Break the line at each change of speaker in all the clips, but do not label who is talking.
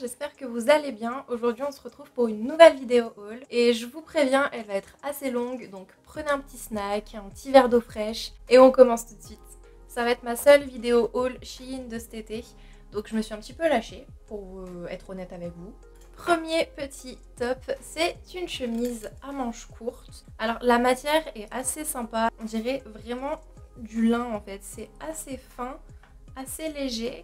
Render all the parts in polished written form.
j'espère que vous allez bien. Aujourd'hui on se retrouve pour une nouvelle vidéo haul et je vous préviens, elle va être assez longue, donc prenez un petit snack, un petit verre d'eau fraîche et on commence tout de suite. Ça va être ma seule vidéo haul Shein de cet été, donc je me suis un petit peu lâchée pour être honnête avec vous. Premier petit top, c'est une chemise à manches courtes. Alors la matière est assez sympa, on dirait vraiment du lin en fait, c'est assez fin, assez léger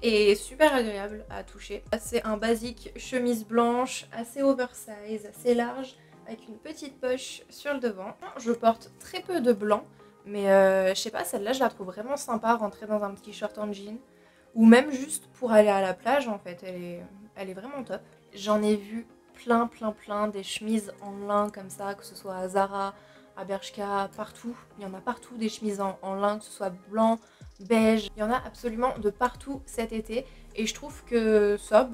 et super agréable à toucher. C'est un basique chemise blanche, assez oversize, assez large, avec une petite poche sur le devant. Je porte très peu de blanc, mais je sais pas, celle-là je la trouve vraiment sympa à rentrer dans un petit short en jean. Ou même juste pour aller à la plage en fait, elle est vraiment top. J'en ai vu plein des chemises en lin comme ça, que ce soit à Zara, à Bershka, partout. Il y en a partout des chemises en lin, que ce soit blanc, beige. Il y en a absolument de partout cet été. Et je trouve que ça,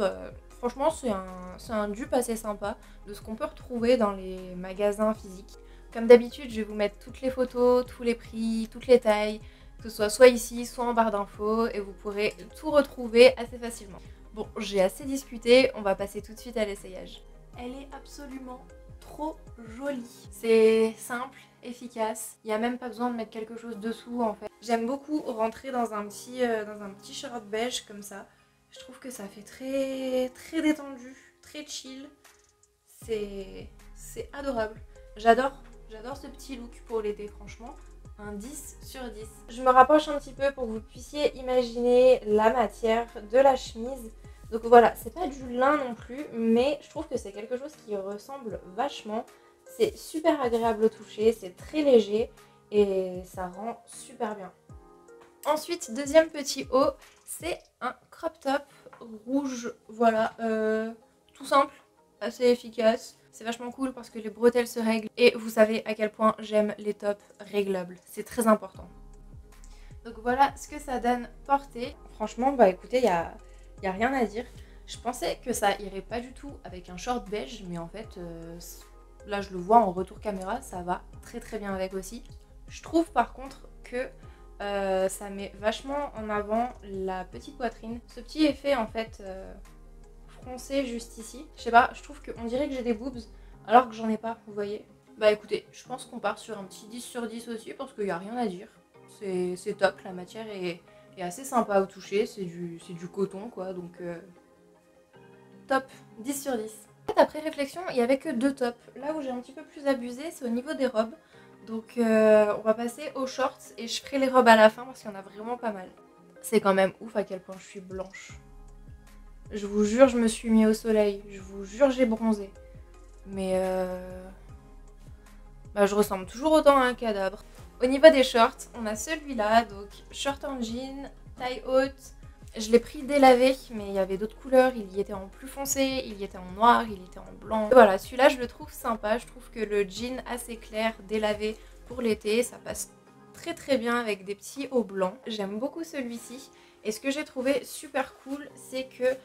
franchement, c'est un dupe assez sympa de ce qu'on peut retrouver dans les magasins physiques. Comme d'habitude, je vais vous mettre toutes les photos, tous les prix, toutes les tailles, que ce soit ici, soit en barre d'infos, et vous pourrez tout retrouver assez facilement. Bon, j'ai assez discuté, on va passer tout de suite à l'essayage. Elle est absolument trop jolie. C'est simple, efficace, il n'y a même pas besoin de mettre quelque chose dessous en fait. J'aime beaucoup rentrer dans un petit short beige comme ça. Je trouve que ça fait très détendu, très chill. C'est adorable. J'adore ce petit look pour l'été franchement. Un 10 sur 10. Je me rapproche un petit peu pour que vous puissiez imaginer la matière de la chemise. Donc voilà, c'est pas du lin non plus, mais je trouve que c'est quelque chose qui ressemble vachement. C'est super agréable au toucher, c'est très léger et ça rend super bien. Ensuite, deuxième petit haut, c'est un crop top rouge, voilà, tout simple, assez efficace. C'est vachement cool parce que les bretelles se règlent et vous savez à quel point j'aime les tops réglables, c'est très important. Donc voilà ce que ça donne porté. Franchement, bah écoutez, il y a rien à dire. Je pensais que ça irait pas du tout avec un short beige, mais en fait, là je le vois en retour caméra, ça va très bien avec aussi. Je trouve par contre que ça met vachement en avant la petite poitrine. Ce petit effet en fait froncé juste ici. Je sais pas, je trouve qu'on dirait que j'ai des boobs alors que j'en ai pas, vous voyez. Bah écoutez, je pense qu'on part sur un petit 10 sur 10 aussi parce qu'il n'y a rien à dire. C'est top, la matière est assez sympa au toucher, c'est du coton quoi, donc top, 10 sur 10. En fait, après réflexion, il n'y avait que deux tops. Là où j'ai un petit peu plus abusé, c'est au niveau des robes. Donc on va passer aux shorts et je ferai les robes à la fin parce qu'il y en a vraiment pas mal. C'est quand même ouf à quel point je suis blanche. Je vous jure, je me suis mis au soleil. Je vous jure, j'ai bronzé. Mais je ressemble toujours autant à un cadavre. Au niveau des shorts, on a celui-là, donc short en jean, taille haute. Je l'ai pris délavé, mais il y avait d'autres couleurs. Il y était en plus foncé, il y était en noir, il y était en blanc. Et voilà, celui-là, je le trouve sympa. Je trouve que le jean assez clair, délavé pour l'été, ça passe très bien avec des petits hauts blancs. J'aime beaucoup celui-ci. Et ce que j'ai trouvé super cool, c'est que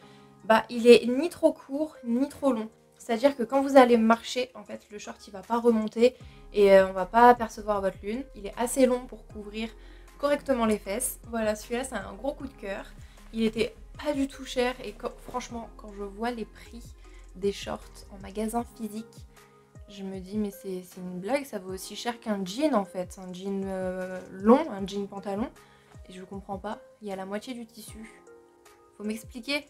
il est ni trop court, ni trop long. C'est-à-dire que quand vous allez marcher, en fait, le short, il va pas remonter et on va pas apercevoir votre lune. Il est assez long pour couvrir correctement les fesses. Voilà, celui-là, c'est un gros coup de cœur. Il était pas du tout cher et franchement, quand je vois les prix des shorts en magasin physique, je me dis mais c'est une blague, ça vaut aussi cher qu'un jean en fait. Un jean long, un jean pantalon. Et je comprends pas, il y a la moitié du tissu. Faut m'expliquer.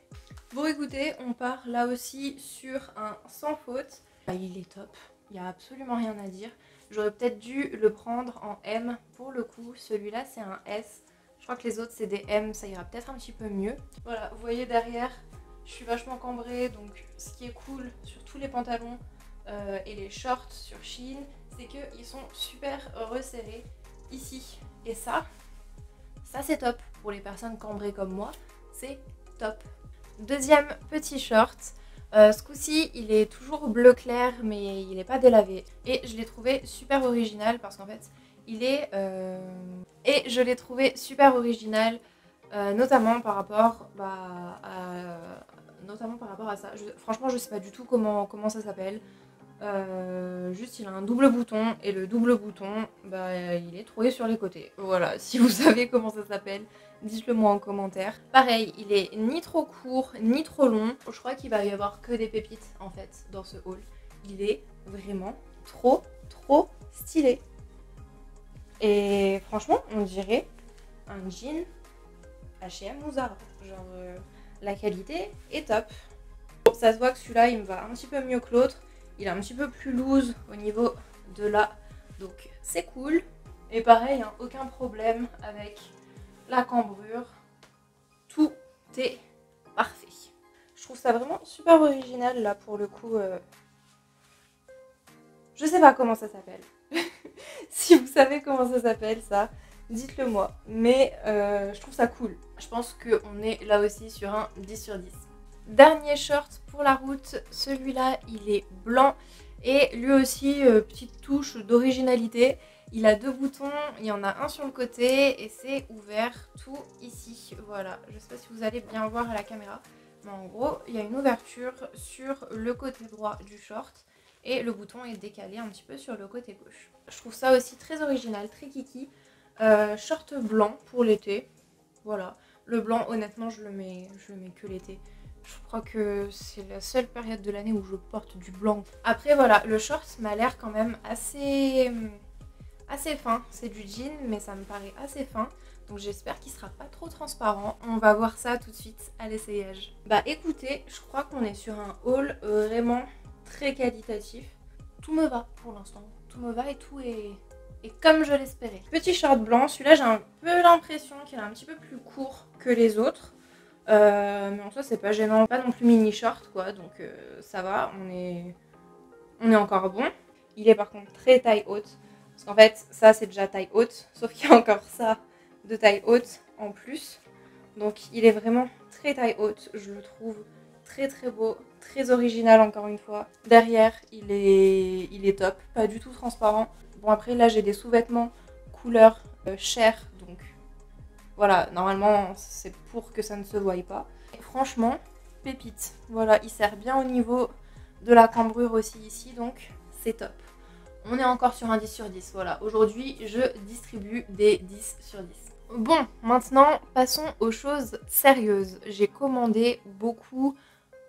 Bon écoutez, on part là aussi sur un sans faute. Il est top, il n'y a absolument rien à dire. J'aurais peut-être dû le prendre en M pour le coup. Celui-là c'est un S. Je crois que les autres c'est des M, ça ira peut-être un petit peu mieux. Voilà, vous voyez derrière, je suis vachement cambrée. Donc ce qui est cool sur tous les pantalons et les shorts sur Shein, c'est qu'ils sont super resserrés ici. Et ça c'est top pour les personnes cambrées comme moi. C'est top. Deuxième petit short. Ce coup-ci, il est toujours bleu clair, mais il n'est pas délavé. Et je l'ai trouvé super original parce qu'en fait, Et je l'ai trouvé super original, notamment par rapport à ça. Franchement, je sais pas du tout comment ça s'appelle. Juste il a un double bouton et le double bouton, bah, il est troué sur les côtés. Voilà, si vous savez comment ça s'appelle, dites-le moi en commentaire. Pareil, il est ni trop court ni trop long. Je crois qu'il va y avoir que des pépites en fait dans ce haul. Il est vraiment trop stylé. Et franchement, on dirait un jean H&M ou Zara. Genre, la qualité est top. Bon, ça se voit que celui-là, il me va un petit peu mieux que l'autre. Il est un petit peu plus loose au niveau de là. Donc, c'est cool. Et pareil, hein, aucun problème avec la cambrure. Tout est parfait. Je trouve ça vraiment super original, là, pour le coup. Je sais pas comment ça s'appelle. Si vous savez comment ça s'appelle, ça, dites-le moi. Mais je trouve ça cool. Je pense qu'on est là aussi sur un 10 sur 10. Dernier short pour la route. Celui-là, il est blanc. Et lui aussi, petite touche d'originalité. Il a deux boutons. Il y en a un sur le côté. Et c'est ouvert tout ici. Voilà. Je sais pas si vous allez bien voir à la caméra. Mais en gros, il y a une ouverture sur le côté droit du short. Et le bouton est décalé un petit peu sur le côté gauche. Je trouve ça aussi très original, très kiki. Short blanc pour l'été. Voilà. Le blanc, honnêtement, je le mets que l'été. Je crois que c'est la seule période de l'année où je porte du blanc. Après, voilà, le short m'a l'air quand même assez fin. C'est du jean, mais ça me paraît assez fin. Donc j'espère qu'il sera pas trop transparent. On va voir ça tout de suite à l'essayage. Bah écoutez, je crois qu'on est sur un haul vraiment très qualitatif. Tout me va pour l'instant. Tout me va et tout est comme je l'espérais. Petit short blanc, celui-là j'ai un peu l'impression qu'il est un petit peu plus court que les autres. Mais en soi c'est pas gênant, pas non plus mini short quoi, donc ça va, on est encore bon. Il est par contre très taille haute, parce qu'en fait ça c'est déjà taille haute, sauf qu'il y a encore ça de taille haute en plus. Donc il est vraiment très taille haute, je le trouve très beau, très original encore une fois. Derrière il est top, pas du tout transparent. Bon après là j'ai des sous-vêtements couleur chair, donc voilà, normalement c'est pour que ça ne se voie pas. Et franchement, pépite. Voilà, il sert bien au niveau de la cambrure aussi ici, donc c'est top. On est encore sur un 10 sur 10, voilà. Aujourd'hui, je distribue des 10 sur 10. Bon, maintenant, passons aux choses sérieuses. J'ai commandé beaucoup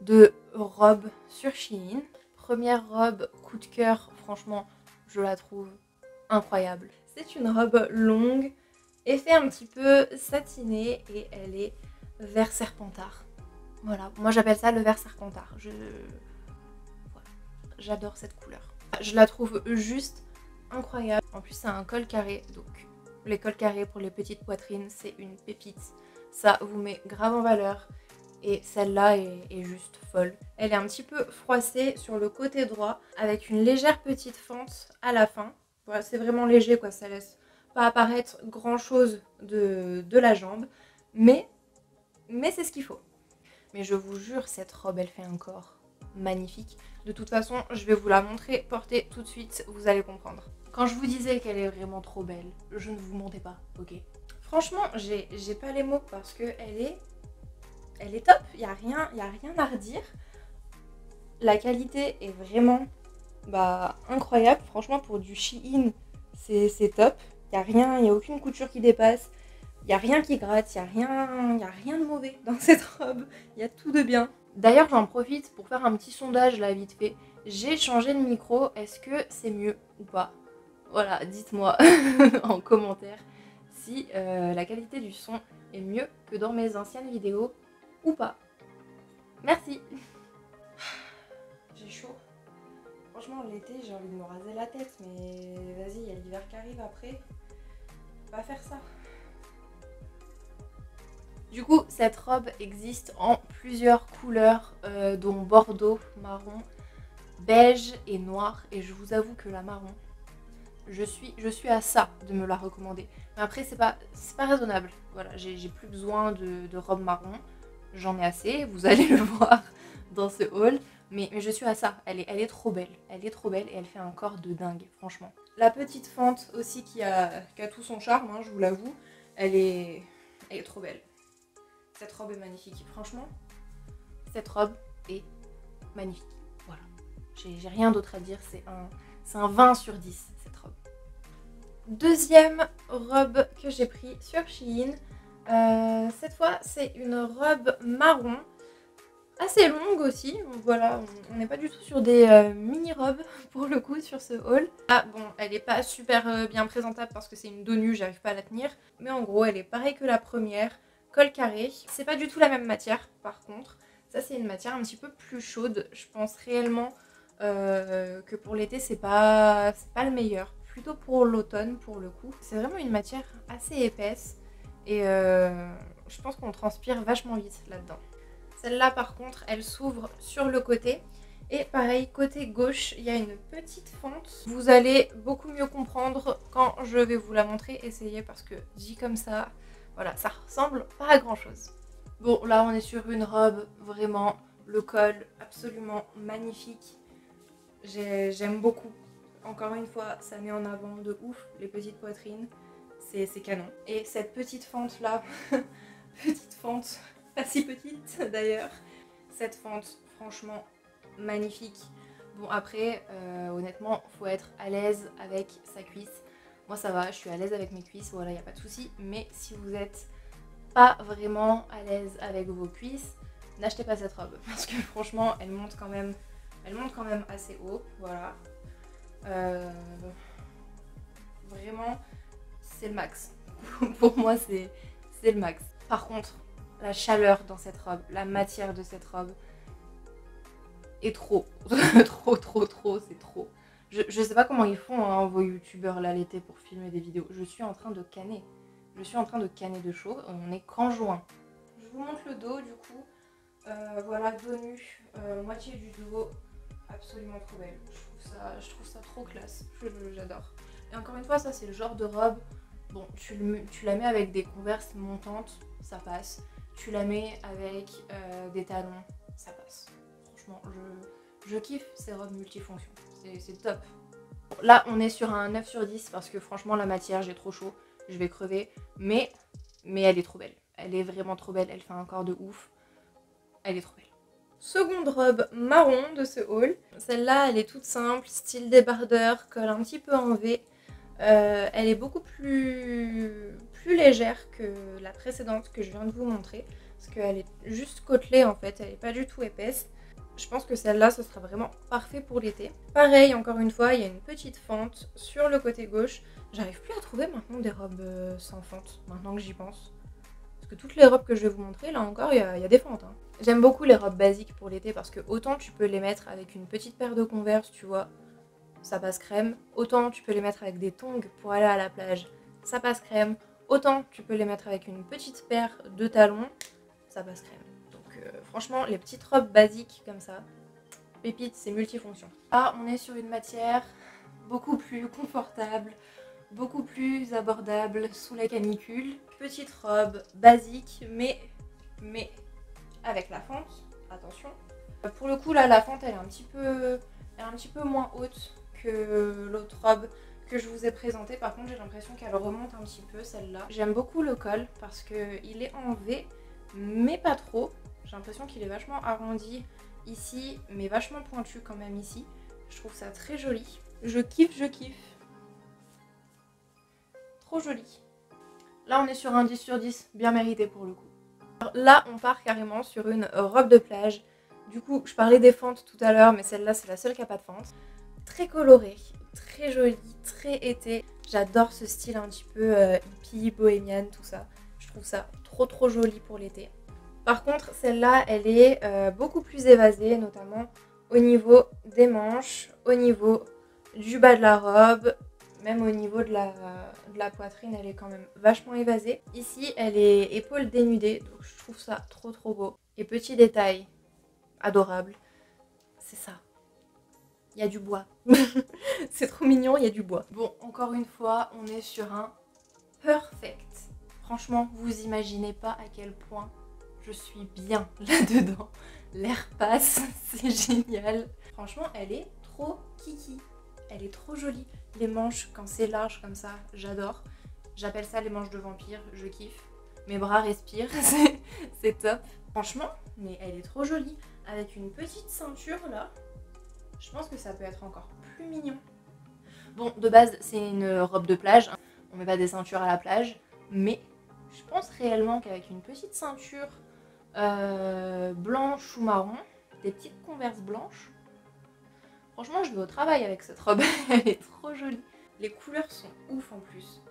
de robes sur Shein. Première robe, coup de cœur, franchement, je la trouve incroyable. C'est une robe longue, effet un petit peu satiné et elle est vert serpentard. Voilà, moi j'appelle ça le vert serpentard. Voilà. J'adore cette couleur. Je la trouve juste incroyable. En plus c'est un col carré, donc les cols carrés pour les petites poitrines c'est une pépite. Ça vous met grave en valeur et celle-là est juste folle. Elle est un petit peu froissée sur le côté droit avec une légère petite fente à la fin. Voilà, c'est vraiment léger quoi, ça laisse pas apparaître grand chose de la jambe, mais c'est ce qu'il faut. Mais je vous jure, cette robe elle fait un corps magnifique. De toute façon, je vais vous la montrer portée tout de suite, vous allez comprendre. Quand je vous disais qu'elle est vraiment trop belle, je ne vous mentais pas, ok? Franchement, j'ai pas les mots parce que elle est top, il n'y a rien à redire. La qualité est vraiment incroyable, franchement pour du Shein, c'est top. Il n'y a aucune couture qui dépasse, il n'y a rien qui gratte, il n'y a rien de mauvais dans cette robe, il y a tout de bien. D'ailleurs j'en profite pour faire un petit sondage là vite fait. J'ai changé de micro, est-ce que c'est mieux ou pas? Voilà, dites-moi en commentaire si la qualité du son est mieux que dans mes anciennes vidéos ou pas. Merci. J'ai chaud. Franchement l'été j'ai envie de me raser la tête, mais vas-y, il y a l'hiver qui arrive après. Pas faire ça. Du coup, cette robe existe en plusieurs couleurs, dont bordeaux, marron, beige et noir. Et je vous avoue que la marron, je suis à ça de me la recommander. Mais après, c'est pas raisonnable. Voilà, j'ai plus besoin de robe marron. J'en ai assez, vous allez le voir dans ce haul. Mais je suis à ça, elle est trop belle. Elle est trop belle et elle fait un corps de dingue, franchement. La petite fente aussi qui a tout son charme, hein, je vous l'avoue. Elle est trop belle. Cette robe est magnifique, franchement. Cette robe est magnifique, voilà. J'ai rien d'autre à dire, c'est un 20 sur 10 cette robe. Deuxième robe que j'ai pris sur Shein. Cette fois c'est une robe marron. Assez longue aussi, donc voilà, on n'est pas du tout sur des mini-robes pour le coup sur ce haul. Ah bon, elle n'est pas super bien présentable parce que c'est une dos nue, j'arrive pas à la tenir. Mais en gros, elle est pareille que la première, col carré. C'est pas du tout la même matière par contre. Ça c'est une matière un petit peu plus chaude. Je pense réellement que pour l'été c'est pas le meilleur. Plutôt pour l'automne pour le coup. C'est vraiment une matière assez épaisse et je pense qu'on transpire vachement vite là-dedans. Celle-là par contre elle s'ouvre sur le côté et pareil côté gauche il y a une petite fente. Vous allez beaucoup mieux comprendre quand je vais vous la montrer, essayez parce que dit comme ça, voilà, ça ressemble pas à grand chose. Bon là on est sur une robe, vraiment le col absolument magnifique, j'aime beaucoup. Encore une fois ça met en avant de ouf les petites poitrines, c'est canon. Et cette petite fente là, petite fente, pas si petite d'ailleurs. Cette fente, franchement, magnifique. Bon après, honnêtement, faut être à l'aise avec sa cuisse. Moi ça va, je suis à l'aise avec mes cuisses, voilà, il n'y a pas de souci. Mais si vous n'êtes pas vraiment à l'aise avec vos cuisses, n'achetez pas cette robe. Parce que franchement, elle monte quand même assez haut, voilà. Vraiment, c'est le max. Pour moi, c'est le max. Par contre, la chaleur dans cette robe, la matière de cette robe est trop. trop, c'est trop. Je sais pas comment ils font hein, vos youtubeurs là l'été pour filmer des vidéos. Je suis en train de canner. Je suis en train de canner de chaud. On est qu'en juin. Je vous montre le dos du coup. Voilà, dos nu, moitié du dos. Absolument trop belle. Je trouve ça trop classe. J'adore. Et encore une fois, ça c'est le genre de robe. Bon, tu la mets avec des converses montantes, ça passe. Tu la mets avec des talons, ça passe. Franchement, je kiffe ces robes multifonctions. C'est top. Bon, là, on est sur un 9 sur 10 parce que franchement, la matière, j'ai trop chaud. Je vais crever. Mais elle est trop belle. Elle est vraiment trop belle. Elle fait un corps de ouf. Elle est trop belle. Seconde robe marron de ce haul. Celle-là, elle est toute simple, style débardeur, col un petit peu en V. Elle est beaucoup plus légère que la précédente que je viens de vous montrer. Parce qu'elle est juste côtelée en fait, elle n'est pas du tout épaisse. Je pense que celle-là, ce sera vraiment parfait pour l'été. Pareil, encore une fois, il y a une petite fente sur le côté gauche. J'arrive plus à trouver maintenant des robes sans fente, maintenant que j'y pense. Parce que toutes les robes que je vais vous montrer, là encore, il y a des fentes. Hein. J'aime beaucoup les robes basiques pour l'été parce que autant tu peux les mettre avec une petite paire de Converse, tu vois, ça passe crème. Autant tu peux les mettre avec des tongs pour aller à la plage, ça passe crème. Autant tu peux les mettre avec une petite paire de talons, ça passe crème. Donc franchement, les petites robes basiques comme ça, pépite, c'est multifonction. Là, on est sur une matière beaucoup plus confortable, beaucoup plus abordable sous la canicule. Petite robe basique, mais avec la fente, attention. Pour le coup, là, la fente, elle est un petit peu moins haute que l'autre robe que je vous ai présentée. Par contre, j'ai l'impression qu'elle remonte un petit peu, celle-là. J'aime beaucoup le col parce qu'il est en V, mais pas trop. J'ai l'impression qu'il est vachement arrondi ici, mais vachement pointu quand même ici. Je trouve ça très joli. Je kiffe. Trop joli. Là, on est sur un 10 sur 10, bien mérité pour le coup. Alors là, on part carrément sur une robe de plage. Du coup, je parlais des fentes tout à l'heure, mais celle-là, c'est la seule qui n'a pas de fente. Très colorée, très jolie, très été. J'adore ce style un petit peu hippie, bohémienne, tout ça. Je trouve ça trop joli pour l'été. Par contre, celle-là, elle est beaucoup plus évasée, notamment au niveau des manches, au niveau du bas de la robe, même au niveau de la poitrine, elle est quand même vachement évasée. Ici, elle est épaule dénudée, donc je trouve ça trop beau. Et petit détail, adorable, c'est ça. Il y a du bois. C'est trop mignon, il y a du bois. Bon, encore une fois, on est sur un perfect. Franchement, vous imaginez pas à quel point je suis bien là-dedans. L'air passe, c'est génial. Franchement, elle est trop kiki. Elle est trop jolie. Les manches, quand c'est large comme ça, j'adore. J'appelle ça les manches de vampire, je kiffe. Mes bras respirent, c'est top. Franchement, mais elle est trop jolie. Avec une petite ceinture là. Je pense que ça peut être encore plus mignon. Bon, de base, c'est une robe de plage. Hein. On met pas des ceintures à la plage. Mais je pense réellement qu'avec une petite ceinture blanche ou marron, des petites converses blanches, franchement, je vais au travail avec cette robe. Elle est trop jolie. Les couleurs sont ouf en plus.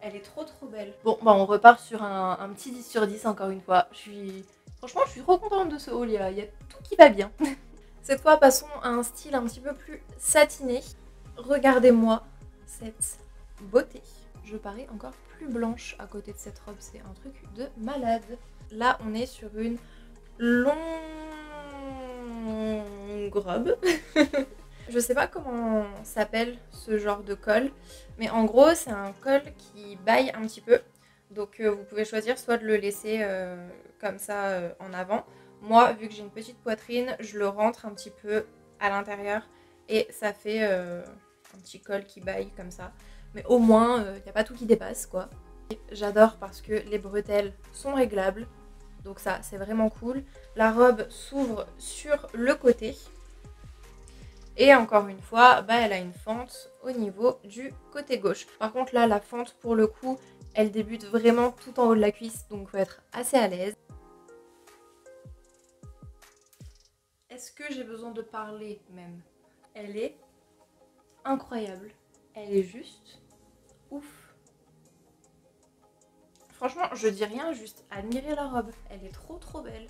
Elle est trop belle. Bon, bah on repart sur un petit 10 sur 10 encore une fois. Franchement, je suis trop contente de ce haul. Il y a tout qui va bien. Cette fois, passons à un style un petit peu plus satiné. Regardez-moi cette beauté. Je parais encore plus blanche à côté de cette robe. C'est un truc de malade. Là, on est sur une longue robe. Je sais pas comment s'appelle ce genre de col, mais en gros c'est un col qui baille un petit peu. Donc vous pouvez choisir soit de le laisser comme ça en avant. Moi, vu que j'ai une petite poitrine, je le rentre un petit peu à l'intérieur et ça fait un petit col qui baille comme ça. Mais au moins, il n'y a pas tout qui dépasse quoi. J'adore parce que les bretelles sont réglables. Donc ça, c'est vraiment cool. La robe s'ouvre sur le côté. Et encore une fois, bah, elle a une fente au niveau du côté gauche. Par contre là, la fente pour le coup, elle débute vraiment tout en haut de la cuisse, donc il faut être assez à l'aise. Est-ce que j'ai besoin de parler même? Elle est incroyable. Elle est juste ouf. Franchement, je dis rien, juste admirez la robe. Elle est trop belle.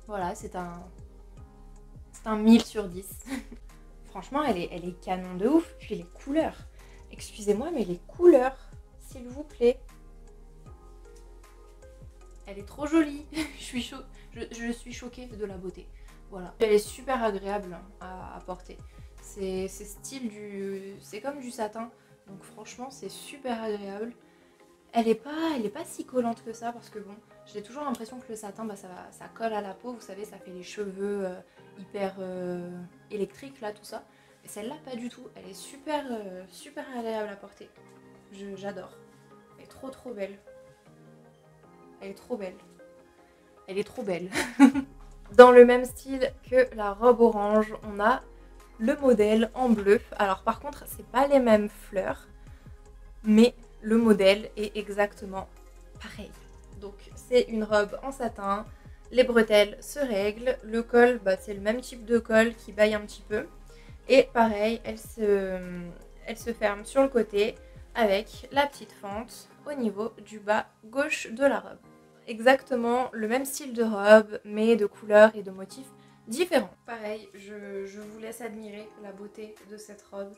Voilà, c'est un 1000 sur 10. Franchement, elle est canon de ouf. Puis les couleurs. Excusez-moi, mais les couleurs, s'il vous plaît. Elle est trop jolie. je suis choquée de la beauté. Voilà. Elle est super agréable à porter. C'est c'est comme du satin. Donc franchement, c'est super agréable. Elle est pas si collante que ça parce que bon, j'ai toujours l'impression que le satin, bah, ça colle à la peau. Vous savez, ça fait les cheveux hyper électriques là, tout ça. Mais celle-là, pas du tout. Elle est super agréable à porter. J'adore. Elle est trop belle. Elle est trop belle. Elle est trop belle. Dans le même style que la robe orange, on a le modèle en bleu. Alors par contre, c'est pas les mêmes fleurs, mais le modèle est exactement pareil. Donc c'est une robe en satin, les bretelles se règlent, le col, bah, c'est le même type de col qui baille un petit peu. Et pareil, elle se ferme sur le côté avec la petite fente au niveau du bas gauche de la robe. Exactement le même style de robe, mais de couleurs et de motifs différents. Pareil, je vous laisse admirer la beauté de cette robe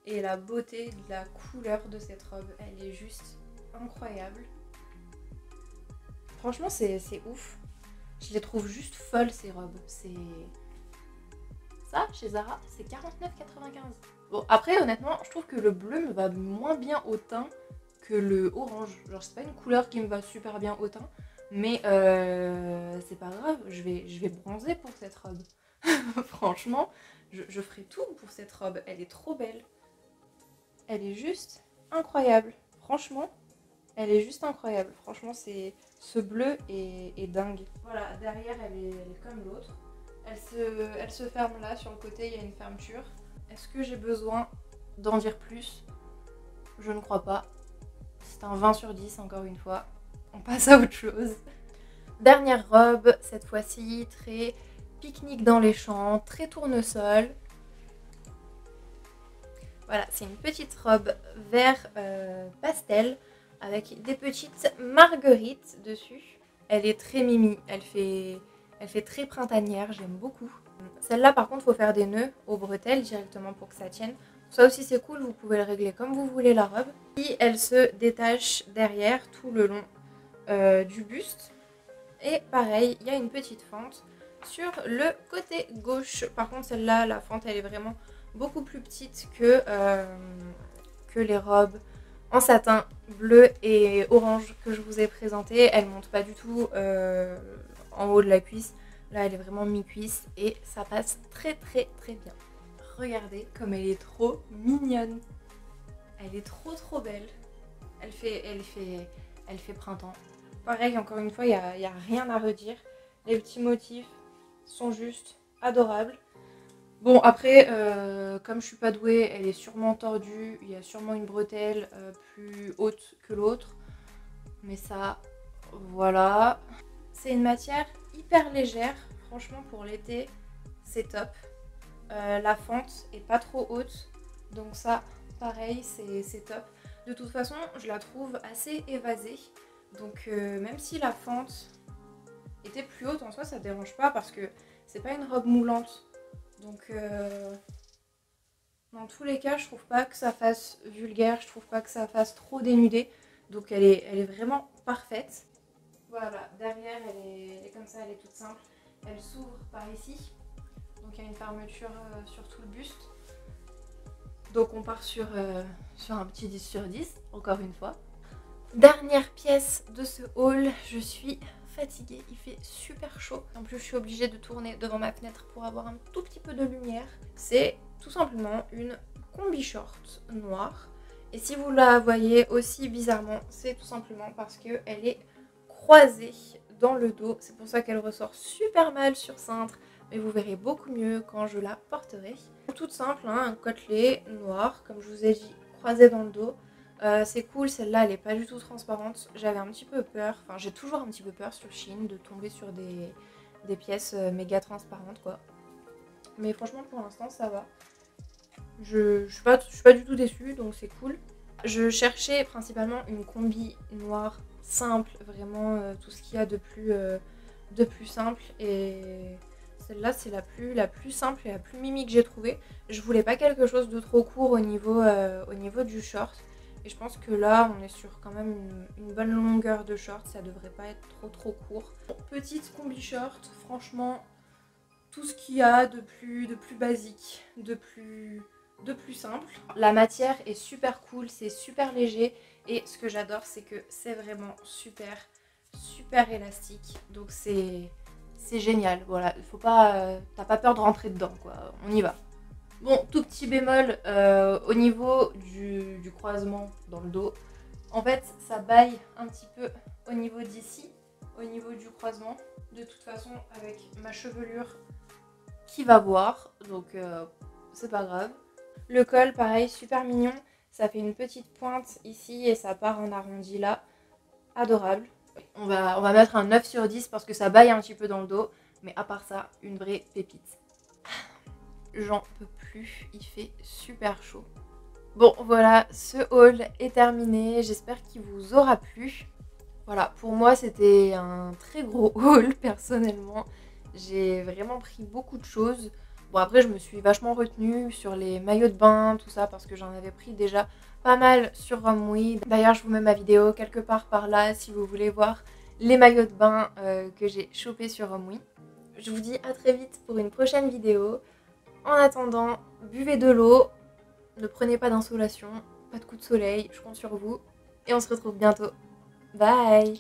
et la beauté de la couleur de cette robe. Elle est juste incroyable. Franchement, c'est ouf. Je les trouve juste folles ces robes. Ça, chez Zara, c'est 49,95. Bon, après, honnêtement, je trouve que le bleu me va moins bien au teint que le orange. Genre, c'est pas une couleur qui me va super bien au teint. Mais c'est pas grave, je vais bronzer pour cette robe. Franchement, je ferai tout pour cette robe. Elle est trop belle. Elle est juste incroyable. Franchement, elle est juste incroyable. Franchement, ce bleu est dingue. Voilà, derrière, elle est comme l'autre. Elle se ferme là, sur le côté, il y a une fermeture. Est-ce que j'ai besoin d'en dire plus? Je ne crois pas. C'est un 20 sur 10, encore une fois. On passe à autre chose. Dernière robe, cette fois-ci, très pique-nique dans les champs, très tournesol. Voilà, c'est une petite robe vert pastel avec des petites marguerites dessus. Elle est très mimi, elle fait très printanière, j'aime beaucoup. Celle-là par contre, il faut faire des nœuds aux bretelles directement pour que ça tienne. Ça aussi c'est cool, vous pouvez le régler comme vous voulez la robe. Puis elle se détache derrière tout le long du buste. Et pareil, il y a une petite fente sur le côté gauche. Par contre celle-là, la fente elle est vraiment beaucoup plus petite que les robes en satin bleu et orange que je vous ai présentées. Elle monte pas du tout en haut de la cuisse. Là elle est vraiment mi-cuisse et ça passe très bien. Regardez comme elle est trop mignonne. Elle est trop belle. Elle fait printemps. Pareil, encore une fois, il n'y a rien à redire. Les petits motifs sont juste adorables. Bon après, comme je suis pas douée, elle est sûrement tordue, il y a sûrement une bretelle plus haute que l'autre. Mais ça, voilà. C'est une matière hyper légère, franchement pour l'été, c'est top. La fente est pas trop haute, donc ça, pareil, c'est top. De toute façon, je la trouve assez évasée, donc même si la fente était plus haute en soi, ça dérange pas parce que c'est pas une robe moulante. Donc dans tous les cas, je trouve pas que ça fasse vulgaire, je trouve pas que ça fasse trop dénudé. Donc elle est vraiment parfaite. Voilà, derrière elle est comme ça, elle est toute simple. Elle s'ouvre par ici. Donc il y a une fermeture sur tout le buste. Donc on part sur un petit 10 sur 10, encore une fois. Dernière pièce de ce haul, je suis fatiguée, il fait super chaud. En plus je suis obligée de tourner devant ma fenêtre pour avoir un tout petit peu de lumière. C'est tout simplement une combi short noire. Et si vous la voyez aussi bizarrement, c'est tout simplement parce qu'elle est croisée dans le dos. C'est pour ça qu'elle ressort super mal sur cintre, mais vous verrez beaucoup mieux quand je la porterai. Toute simple, hein, un côtelet noir, comme je vous ai dit, croisé dans le dos. C'est cool, celle-là elle est pas du tout transparente. J'avais un petit peu peur, enfin j'ai toujours un petit peu peur sur Shein de tomber sur des pièces méga transparentes quoi. Mais franchement pour l'instant ça va. Je suis pas du tout déçue, donc c'est cool. Je cherchais principalement une combi noire simple, vraiment tout ce qu'il y a de plus simple. Et celle-là c'est la plus simple et la plus mimi que j'ai trouvée. Je voulais pas quelque chose de trop court au niveau du short. Et je pense que là on est sur quand même une bonne longueur de short, ça devrait pas être trop court. Bon, petite combi short, franchement tout ce qu'il y a de plus basique, de plus simple. La matière est super cool, c'est super léger et ce que j'adore c'est que c'est vraiment super élastique. Donc c'est génial, voilà, faut pas, t'as pas peur de rentrer dedans quoi, on y va. Bon, tout petit bémol au niveau du croisement dans le dos. En fait, ça baille un petit peu au niveau d'ici, au niveau du croisement. De toute façon, avec ma chevelure qui va voir, donc c'est pas grave. Le col, pareil, super mignon. Ça fait une petite pointe ici et ça part en arrondi là. Adorable. On va mettre un 9 sur 10 parce que ça baille un petit peu dans le dos. Mais à part ça, une vraie pépite. J'en peux plus, il fait super chaud. Bon voilà, ce haul est terminé, j'espère qu'il vous aura plu. Voilà, pour moi c'était un très gros haul personnellement. J'ai vraiment pris beaucoup de choses. Bon après je me suis vachement retenue sur les maillots de bain, tout ça, parce que j'en avais pris déjà pas mal sur Romwe. D'ailleurs je vous mets ma vidéo quelque part par là si vous voulez voir les maillots de bain que j'ai chopés sur Romwe. Je vous dis à très vite pour une prochaine vidéo. En attendant, buvez de l'eau, ne prenez pas d'insolation, pas de coup de soleil, je compte sur vous. Et on se retrouve bientôt. Bye!